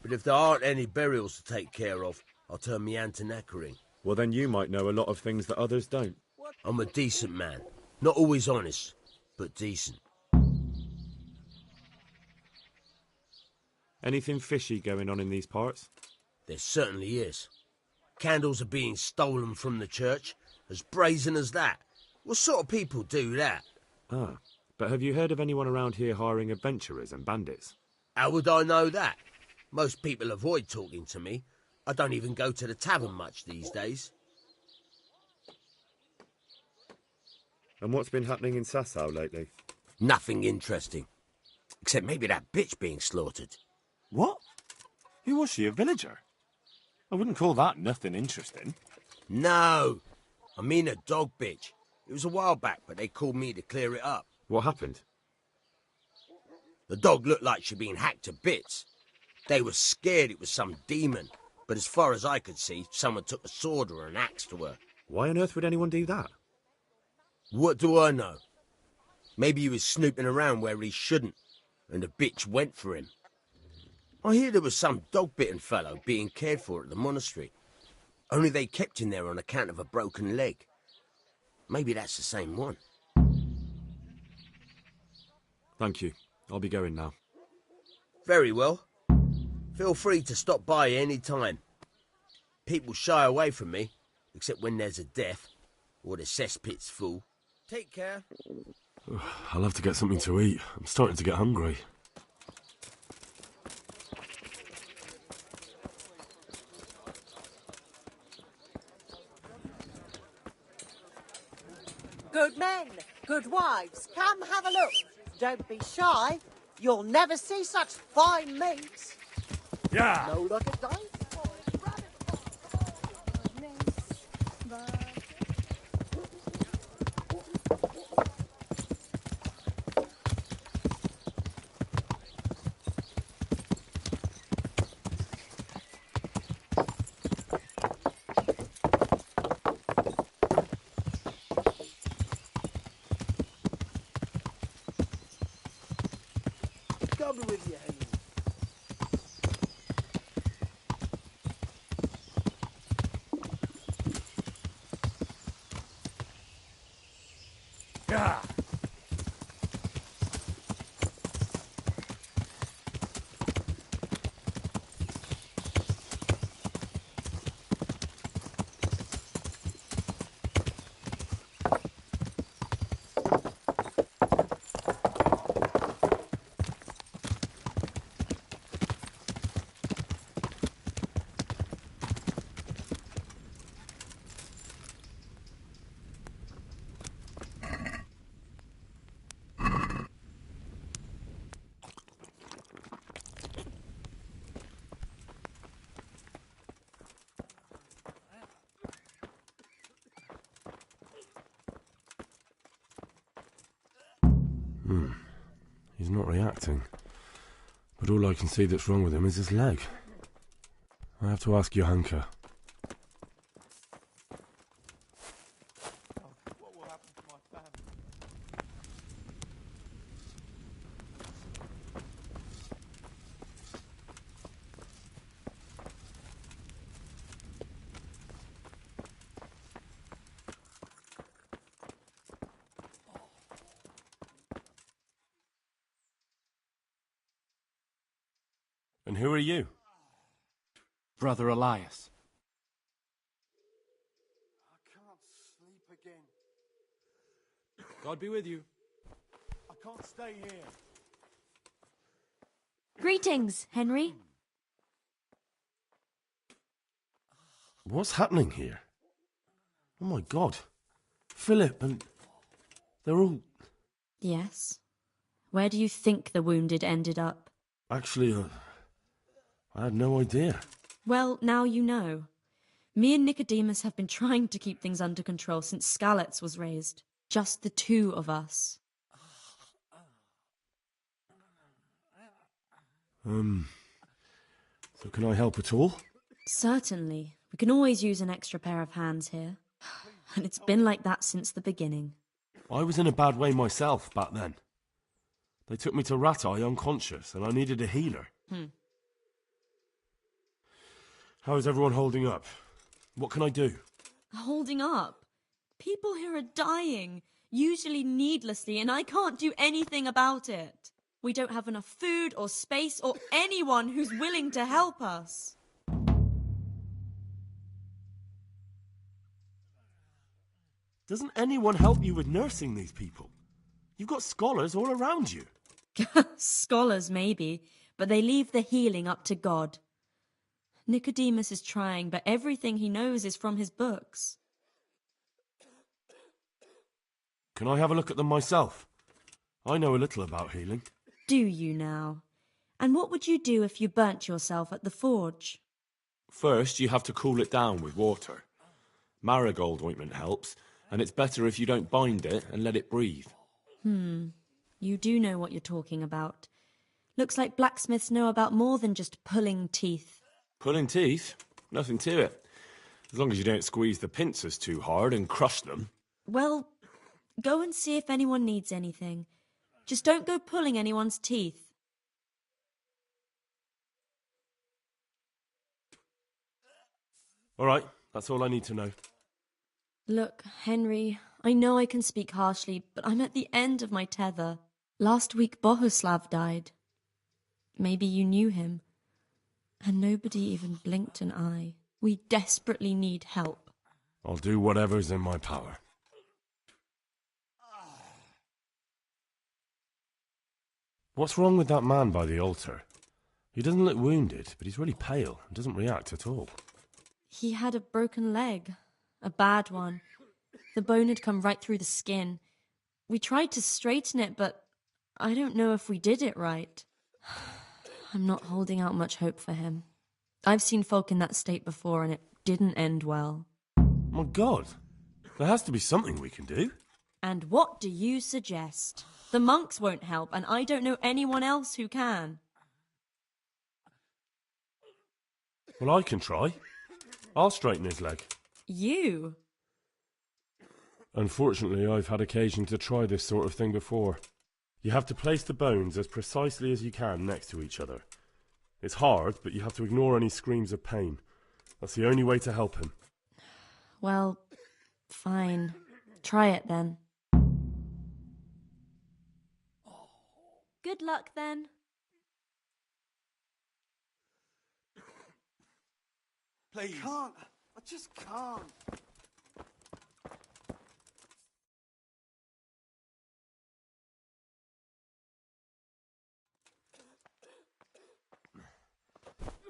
But if there aren't any burials to take care of, I'll turn me hand to knackering.
Well, then you might know a lot of things that others don't.
I'm a decent man. Not always honest, but decent.
Anything fishy going on in these parts?
There certainly is. Candles are being stolen from the church, as brazen as that. What sort of people do that?
Ah, but have you heard of anyone around here hiring adventurers and bandits?
How would I know that? Most people avoid talking to me. I don't even go to the tavern much these days.
And what's been happening in Sasau lately?
Nothing interesting. Except maybe that bitch being slaughtered.
What? Who was she, a villager? I wouldn't call that nothing interesting.
No, I mean a dog bitch. It was a while back, but they called me to clear it up.
What happened?
The dog looked like she'd been hacked to bits. They were scared it was some demon, but as far as I could see, someone took a sword or an axe to her.
Why on earth would anyone do that?
What do I know? Maybe he was snooping around where he shouldn't, and the bitch went for him. I hear there was some dog-bitten fellow being cared for at the monastery. Only they kept him there on account of a broken leg. Maybe that's the same one.
Thank you. I'll be going now.
Very well. Feel free to stop by any time. People shy away from me, except when there's a death, or the cesspit's full. Take care.
I'll have to get something to eat. I'm starting to get hungry.
Good men, good wives, come have a look. Don't be shy. You'll never see such fine meat.
Yeah. No luck at dice? Come with you, Henry. Yeah.
He's not reacting. But all I can see that's wrong with him is his leg. I have to ask Johanka. And who are you?
Brother Elias.
I can't sleep again.
God be with you.
I can't stay here.
Greetings, Henry.
What's happening here? Oh my God. Philip and... they're all...
Yes. Where do you think the wounded ended up?
Actually, I had no idea.
Well, now you know. Me and Nicodemus have been trying to keep things under control since Skalitz was raised. Just the two of us.
So can I help at all?
Certainly. We can always use an extra pair of hands here. And it's been like that since the beginning.
I was in a bad way myself back then. They took me to Rat-Eye unconscious, and I needed a healer. How is everyone holding up? What can I do?
Holding up? People here are dying, usually needlessly, and I can't do anything about it. We don't have enough food or space or anyone who's willing to help us.
Doesn't anyone help you with nursing these people? You've got scholars all around you.
Scholars, maybe, but they leave the healing up to God. Nicodemus is trying, but everything he knows is from his books.
Can I have a look at them myself? I know a little about healing.
Do you now? And what would you do if you burnt yourself at the forge?
First, you have to cool it down with water. Marigold ointment helps, and it's better if you don't bind it and let it breathe.
You do know what you're talking about. Looks like blacksmiths know about more than just pulling teeth.
Pulling teeth? Nothing to it. As long as you don't squeeze the pincers too hard and crush them.
Well, go and see if anyone needs anything. Just don't go pulling anyone's teeth.
All right, that's all I need to know.
Look, Henry, I know I can speak harshly, but I'm at the end of my tether. Last week Bohuslav died. Maybe you knew him. And nobody even blinked an eye. We desperately need help.
I'll do whatever's in my power. What's wrong with that man by the altar? He doesn't look wounded, but he's really pale and doesn't react at all.
He had a broken leg. A bad one. The bone had come right through the skin. We tried to straighten it, but I don't know if we did it right. I'm not holding out much hope for him. I've seen folk in that state before, and it didn't end well.
My God, there has to be something we can do.
And what do you suggest? The monks won't help, and I don't know anyone else who can.
Well, I can try. I'll straighten his leg.
You?
Unfortunately, I've had occasion to try this sort of thing before. You have to place the bones as precisely as you can next to each other. It's hard, but you have to ignore any screams of pain. That's the only way to help him.
Well, fine. Try it then. Good luck then.
Please.
Can't. I just can't.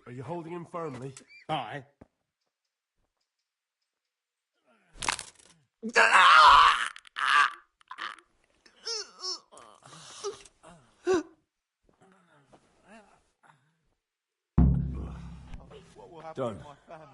Are you holding him firmly?
Aye.
What will happen
Done.
to my family?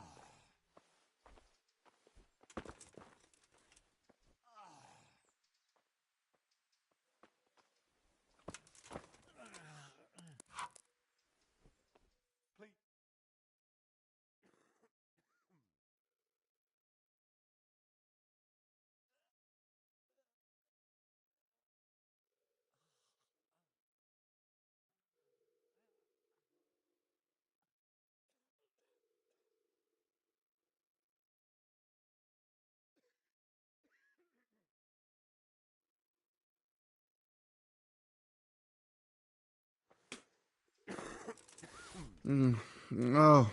Oh,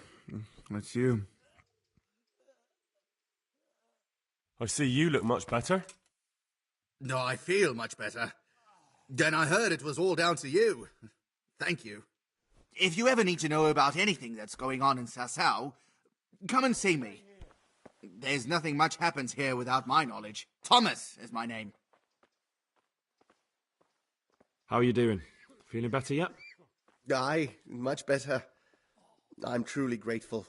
that's you.
I see you look much better.
No, I feel much better. Then I heard it was all down to you. Thank you. If you ever need to know about anything that's going on in Sasau, come and see me. There's nothing much happens here without my knowledge. Thomas is my name.
How are you doing? Feeling better yet?
Aye, much better. I'm truly grateful.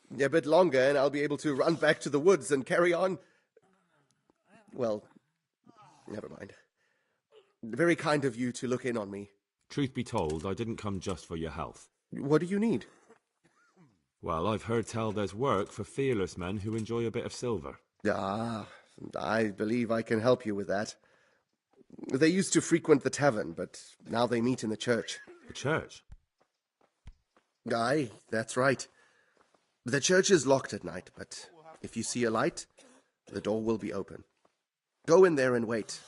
A bit longer, and I'll be able to run back to the woods and carry on. Well, never mind. Very kind of you to look in on me.
Truth be told, I didn't come just for your health.
What do you need?
Well, I've heard tell there's work for fearless men who enjoy a bit of silver.
Ah, I believe I can help you with that. They used to frequent the tavern, but now they meet in the church.
The church?
Aye, that's right. The church is locked at night, but if you see a light, the door will be open. Go in there and wait.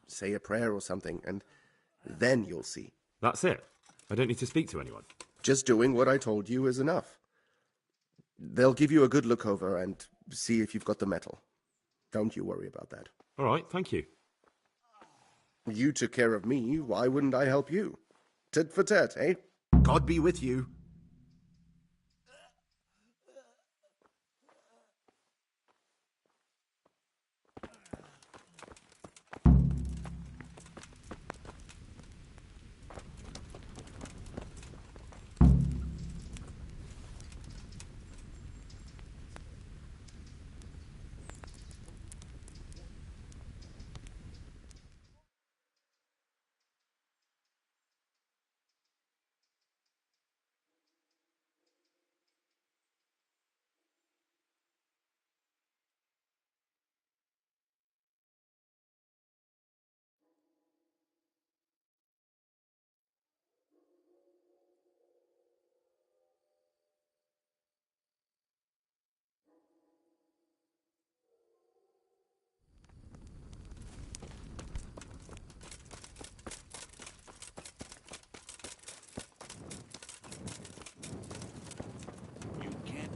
Say a prayer or something, and then you'll see.
That's it? I don't need to speak to anyone?
Just doing what I told you is enough. They'll give you a good look over and see if you've got the metal. Don't you worry about that.
All right, thank you.
You took care of me, why wouldn't I help you? Tit for tat, eh? God be with you.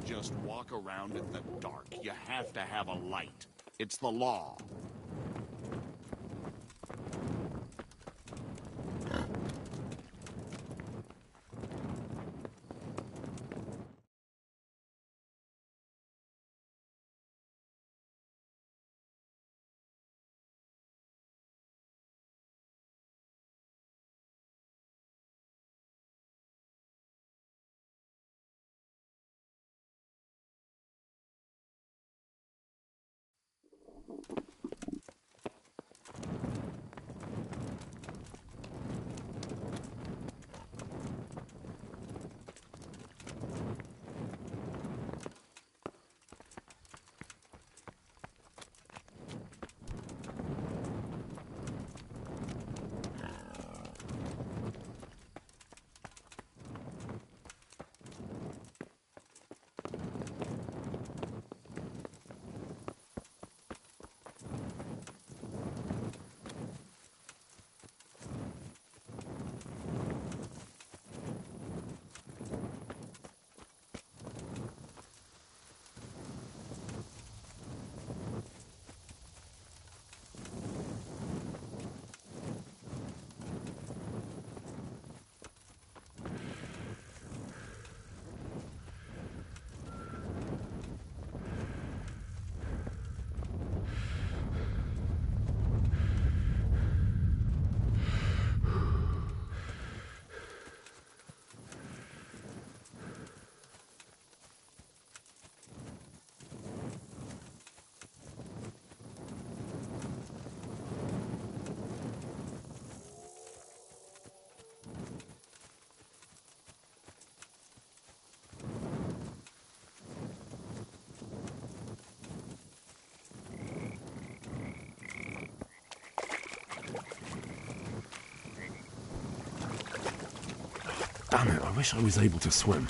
Just walk around in the dark. You have to have a light. It's the law.
Damn it, I wish I was able to swim.